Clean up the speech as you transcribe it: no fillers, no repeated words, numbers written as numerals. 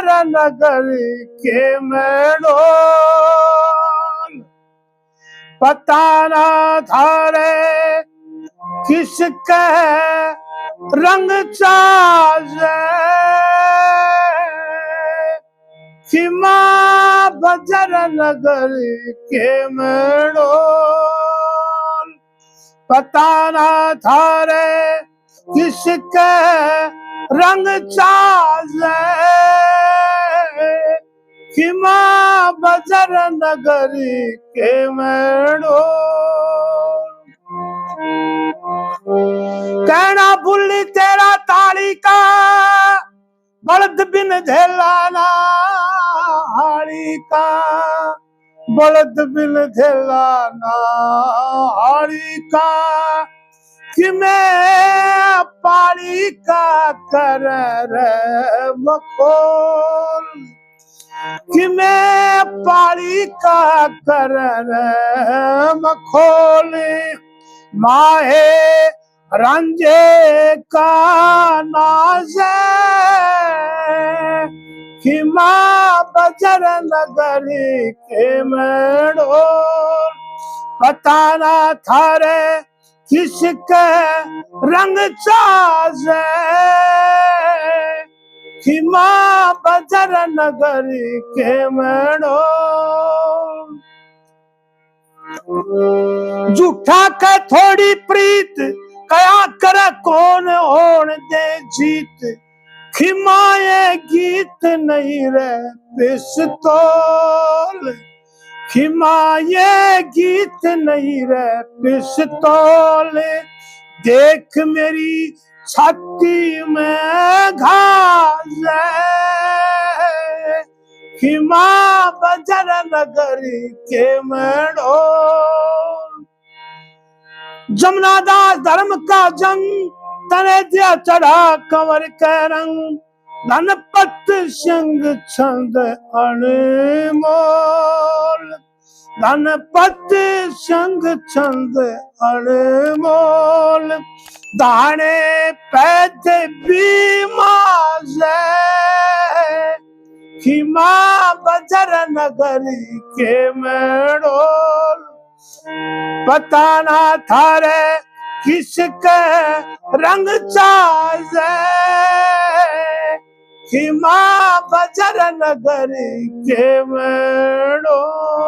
Buzzer नगर के मेड़ो पता ना थारे किसके रंग चाहे सीमा बजर नगर के मेड़ो पता ना थारे किसके रंग चाहे सीमा बजर नगर के मेड़ो कहना भूली तेरा ताली का बलद बिन झेलाना हाड़ी का बलद बिन झेलाना हाड़ी का कि मैं पाली का कर मखोल कि मैं पाली का कर मखोल माहे रंजे का नाज कि माँ बजर नगर के मेड़ो पता ना थारे किसके रंग चाहे कि माँ बजर नगर के मेड़ो झूठा के थोड़ी प्रीत कया कर कौन होन दे जीत खिमाए गीत नहीं रे पिस्तौल खिमाए गीत नहीं रे पिस्तौल देख मेरी छाती में घास खिमा बजर नगर के मेड़ो जमुना दास धर्म का जंग तने दिया चढ़ा कंवर के रंग धनपत सिंह छंद अनमोल धनपत सिंह छंद अनमोल दाने पैदे बीमाज खिमा बजर नगर के मेड़ोल पता ना थारे किसके रंग चाहे खिमा बजर नगर के मेड़ोल।